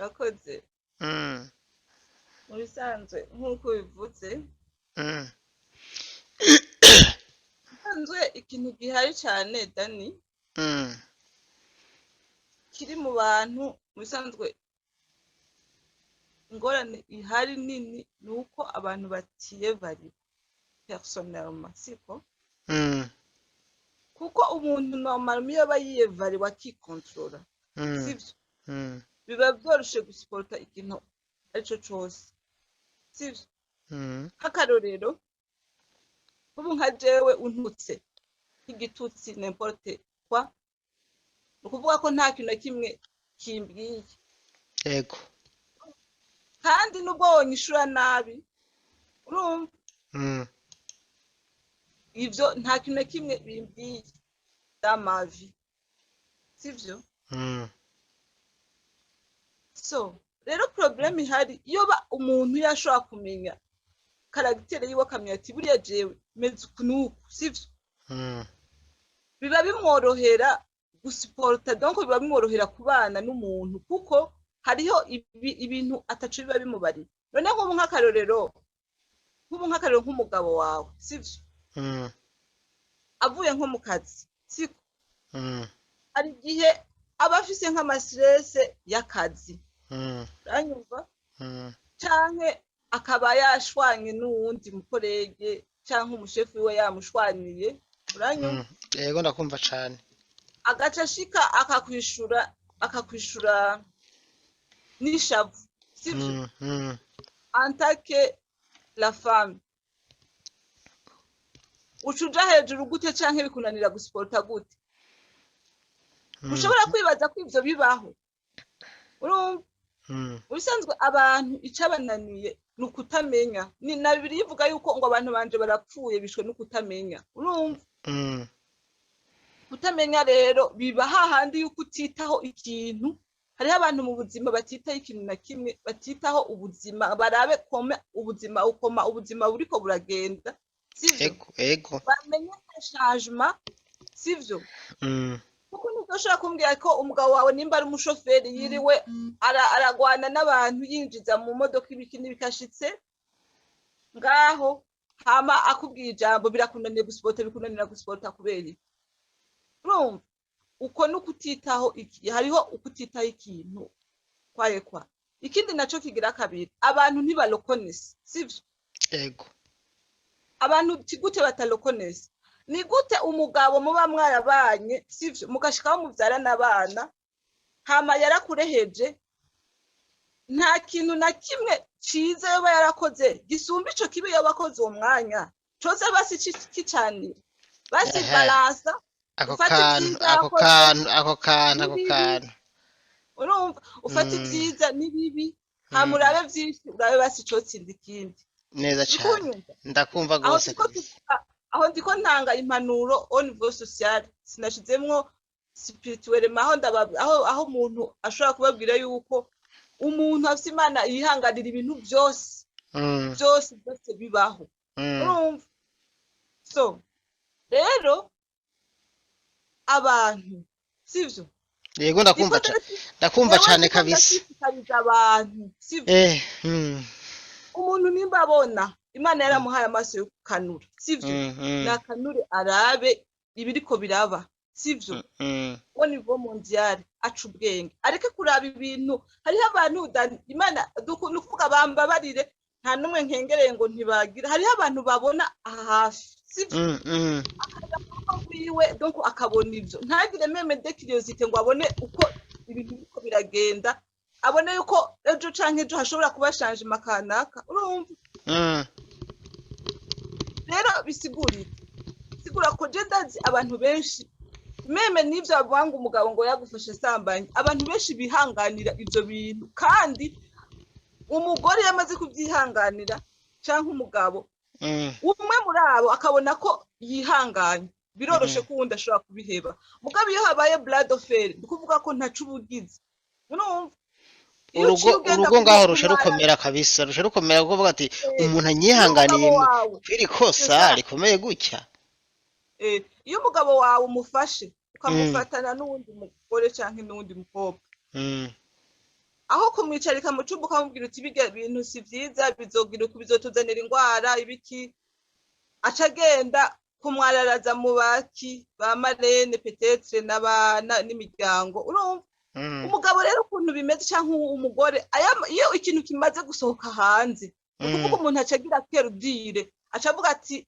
yakoze muri sanzwe nk'uko bivuze sanzwe ikintu gihari cyane Dani kiri mu bantu musanzwe ingorane ihari nini nuko abantu batiyevali personnellement siko kuko umuntu normal iyo bayiyevali wakikontrola sivyo biba byoroshe gusiporta ikintu arico cyose sivyo nk'akarorero ubu nka jewe untutse nk'igitutsi n'importe kwa ukuvuga ko nta kintu na kimwe kimbwiye yego kandi nubwo wonyishura nabi urumva ivyo nta kintu na kimwe bimbwiye damavi sivyo so rero problem ihari iyo ba umuntu yashobora kumenya karagitere yiwe akamenya ati buriya jewe meze ukunuku sivyo biba bimworohera gusuporta donc biba bimworohera kubana n'umuntu kuko hariho ibintu atacu biba bimubari none nk'ubu nk'akarorero nk'umugabo wawe sivyo avuye nko mu kazi siko ari gihe aba afise nk'amastress y'akazi uranyumva canke akaba yashwanye n'uwundi mukorege canke umushefu wiwe yamushwaniye uranyumva yego ndakumva cane agaca ashika akakwishura n'ishavu sivyo antake la femme ucuja hejuru gute canke bikunanira gusporta gute ushobora kwibaza ko ivyo bibaho urumva ubisanzwe abantu icabananiye nukutamenya ni na bibiri yivuga yuko ngo abantu banje barapfuye bishwe nukutamenya urumva kutamenya rero biba hahandi yuko utitaho ikintu hariho abantu mu buzima batitaho ikintu na kimwe batitaho ubuzima barabe kome ubuzima buriko buragenda sivyo ego bamenye changement sivyo kuko ntushobora kumbwira ko umugabo wawe nimba ari umushoferi yiriwe aragwana n'abantu yinjiza mu modoka ibikini bikashitse ngaho hama akubwiye ijambo birakunaniye bikunanira guspota kubera urumva uko nukutitaho hariho ukutitaho ikintu kwayekwa ikindi naco kigira kabiri abantu ntibalokonese sivyo yego abantu tigute batalokonese ni gute umugabo muba mwarabanye sivyo mukashikaho muvyara n'abana hama yarakureheje nta kintu na kimwe ciza yoba yarakoze gisumba ico kibi yoba akoze uwo mwanya cose basi kicanira basi balansa ako kantu urumva ufata ivyiza n'ibibi hama urabe vyinshi urabe basi cotsinda ikindi neza cyane ndakumva gose aho ndiko ntanga impanuro au niveau social sinashizemwo spirituel aho umuntu ashobora kubabwira yuko umuntu afite Imana yihanganira ibintu byose bibaho urumva so rero abantu sivyo yego ndakumva cyane kabisa abantu sivyo umuntu nimba abona Imana yaramuhaye amaso yo kukanura sivyo nakanure arabe ibiriko biraba sivyo wo niveau mondial acu ubwenge areke kuraba ibintu hariho abantu Imana nukuvuga bambabarire nta numwe nkengereye ngo ntibagira hariho abantu babona hafi sivyo biwe donc akabona ivyo ntagire meme de curiosité ngo abone uko ibintu biko biragenda abone yuko ejo canke ejo hashobora kuba changement kanaka urumva rero sigura ko jendazi abantu benshi meme nivyo abanga umugabo ngo yagufashe sambanye abantu benshi bihanganira ivyo bintu kandi umugore yamaze kubyihanganira canke umugabo umwe muri abo akabona ko yihanganye biroroshe ko uwundi ashobora kubiheba mugabo iyo habaye blood affair ndikuvuga ko ntacu ubugize urumva urugo ngaho rusha rukomera kabisa rusha rukomera kuvuga ati umuntu anyihanganiye kwiri kosa rikomeye gutya iyo umugabo wawe umufashe ukamufatana n'uwundi mugore canke n'uwundi mukobwa aho kumwicarika mu cumba ukamubwira uti biga ibintu si vyiza bizogira bizotuzanira ingwara ibiki acagenda kumwararaza mu baki ba marene peut-être n'abana n'imiryango urumva umugabo rero ukuntu bimeze canke umugore iyo ikintu kimaze gusohoka hanze ukuvuga umuntu acagira kerudire acavuga ati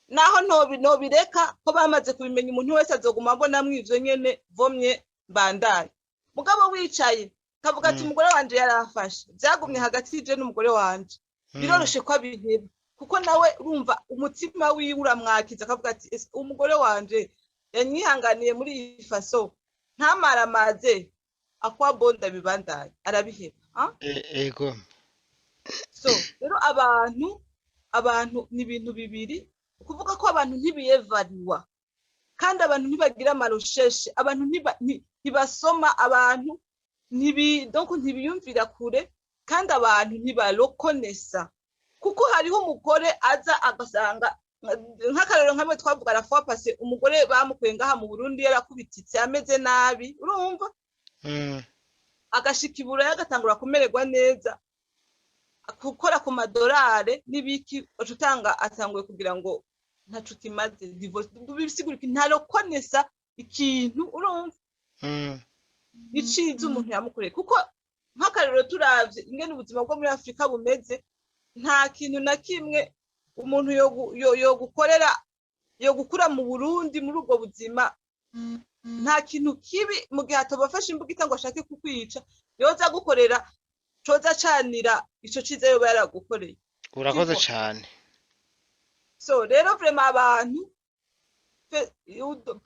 naho nobireka ko bamaze kubimenya umuntu wese azoguma mbona mwivyo nyene vomye bandaye mugabo wicaye kavuga ati umugore wanje yarafashe byagumye hagati y'ije n'umugore wanje biroroshe ko abiheba kuko nawe urumva umutima wiwe uramwakiza akavuga ati umugore wanje yanyihanganiye muri iyi faso ntamaramaze akwa bonda bibandanye arabiheba ego so rero abantu ni ibintu bibiri ukuvuga ko abantu ntibiyevariwa kandi abantu ntibagira amarusheshe abantu ntibasoma abantu donc ntibiyumvira kure kandi abantu ntibalokonesa kuko hariho umugore aza agasanga nk'akarero nkamwe twavuga la fois passé umugore bamukuye ngaha mu Burundi yarakubititse ameze nabi urumva agashika iburaya agatangura kumererwa neza gukora ku madolare n'ibiki utanga atanguye kugira ngo ntacu kimaze divorce bisigurika ntalokonesa ikintu urumva iciza umuntu yamukoreye kuko nk'akarero turavye ingene ubuzima bwo muri Afrika bumeze nta kintu na kimwe umuntu yo gukura mu Burundi muri ubwo buzima nta kintu kibi mu gihe atobafasha imbugita ngo ashake kukwica yoza gukorera coza canira ico ciza yo baragukoreye urakoze cyane so rero vraiment abantu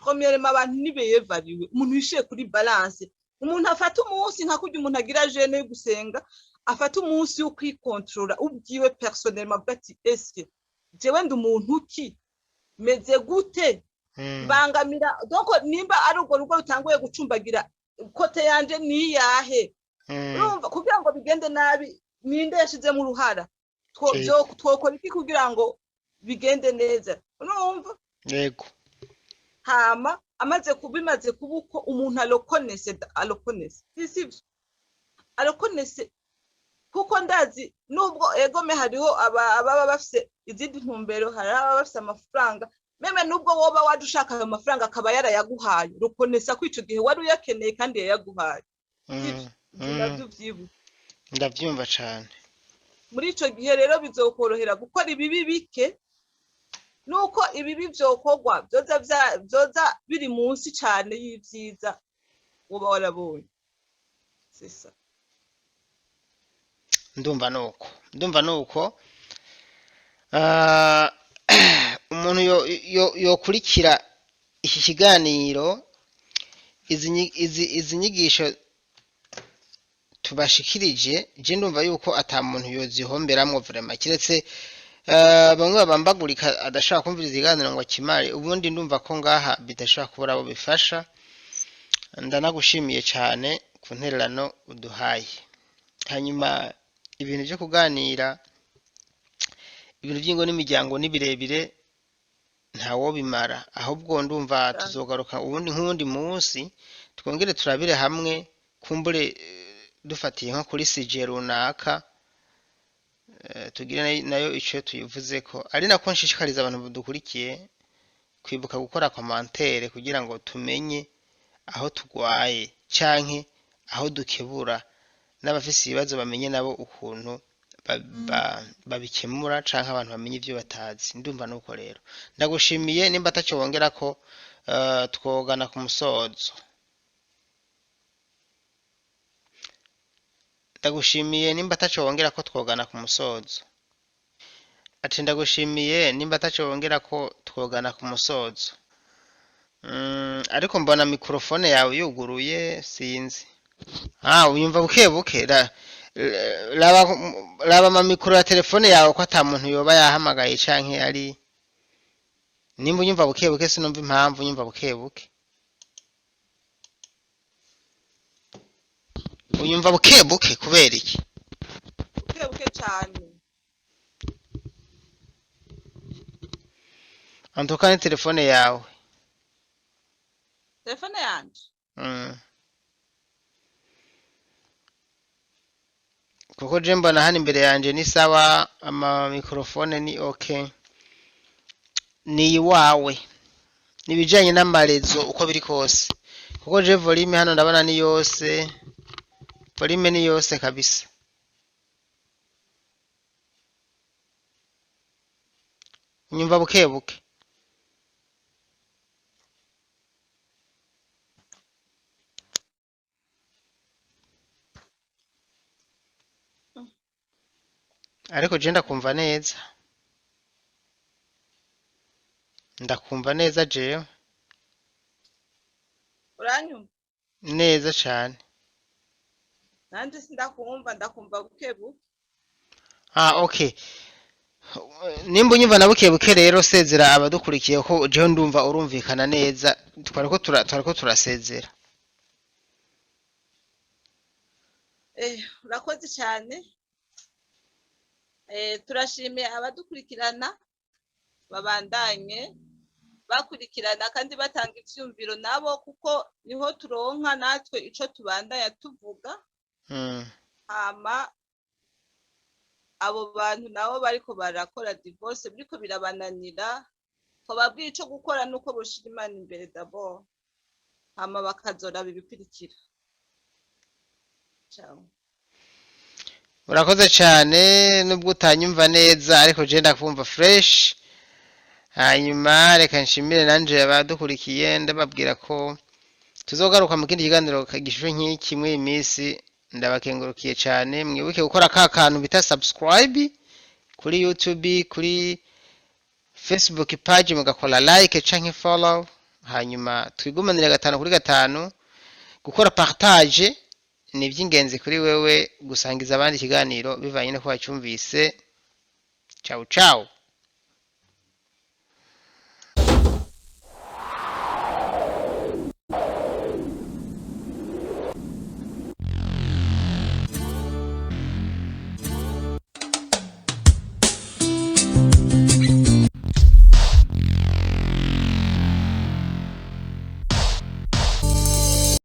premièrement abantu nibeyevariwe umuntu yishiye kuri balance umuntu afata umunsi nka kurya umuntu agira jeune yo gusenga afata umunsi wo kwikontrola ubwiwe personnellement bwati eske jewe ndi umuntu ki meze gute bangamira donc nimba ari urwo rugo rutanguye gucumbagira kote yanje ni yahe urumva kugira ngo bigende nabi ninde yashize mu ruhara twokora iki kugira ngo bigende neza urumva yego hama bimaze kubuko umuntu alokonese sivyo alokonese kuko ndazi nubwo egome hariho ababa bafise izindi ntumbero hari ababa bafise amafaranga meme nubwo woba waje ushaka ayo mafaranga akaba yarayaguhaye rukonesa ko ico gihe wari uyakeneye kandi yayaguhaye ndavyumva cane muri ico gihe rero bizokorohera gukora ibibi bike nuko ibibi vyokorwa vyoza biri munsi cane y'ivyiza woba warabonye sisa ndumva nuko umuntu yokurikira iki kiganiro izi nyigisho tubashikirije je ndumva yuko ata muntu yozihomberamwo vraiment kiretse bamwe babambagurika adashaka kumvira iziganiro ngo akimare ubundi ndumva ko ngaha bidashaka kubura abo bifasha ndanagushimiye cyane ku ntererano uduhaye hanyuma ibintu byo kuganira ibintu by'ingo n'imiryango ni birebire ntawo bimara ahubwo ndumva tuzogaruka ubundi nk'undi munsi twongere turabire hamwe kumbure dufatiye nko kuri sije runaka tugire nayo ico tuyivuze ko ari nako nshishikariza abantu budukurikiye kwibuka gukora commentaire kugira ngo tumenye aho tugwaye canke aho dukebura n'abafise ibibazo bamenye nabo ukuntu babikemura canke abantu bamenye ivyo batazi ndumva nuko rero ndagushimiye nimba ataco wongera ko twogana ku musozo ndagushimiye nimba ataco wongera ko twogana ku musozo ati ndagushimiye nimba ataco wongera ko twogana ku musozo ariko mbona mikrofone yawe yuguruye sinzi uyumva bukebuke raba ama mikro ya telefone yawe ko ata muntu yoba yahamagaye canke ari nimba unyumva bukebuke sinumva impamvu unyumva bukebuke unyumva bukebuke kubera iki bukebuke cyane antuka ni telefone yawe telefone yanje kuko je mbona hano imbere yanje ni sawa ama mikrofone ni okay ni iwawe nibijanye n'amarezo uko biri kose kuko je volume hano ndabona ni yose volume ni yose kabisa unyumva bukebuke ariko je ndakumva neza jewe uranyumva neza cane. nanje ndakumva bukebuke. Okay, nimba unyumva na buke rero sezera abadukurikiye ko jewe ndumva urumvikana neza, twariko turasezera. Urakoze cyane. Turashimiye abadukurikirana babandanye bakurikirana kandi batanga ivyumviro nabo, kuko niho turonka natwe ico tubandanya tuvuga. Hama abo bantu nabo bariko barakora divorce biriko birabananira, twababwiye ico gukora nuko boshira Imana imbere d'abord, hama bakazoraba ibikurikira. Ciao. Urakoze cyane, nubwo utanyumva neza ariko je ndakumva fresh. Hanyuma reka nshimire nanje abadukurikiye, ndababwira ko tuzogaruka mu kindi kiganiro kagishushe nk'iki muri iyi minsi. Ndabakengurukiye cyane, mwibuke gukora ka kantu bita subscribe kuri YouTube, kuri Facebook page mugakora like canke follow, hanyuma twigumanire 5 kuri 5. Gukora partage ni iby'ingenzi kuri wewe, gusangiza abandi ikiganiro bivanye no ko wacyumvise. Ciao ciao.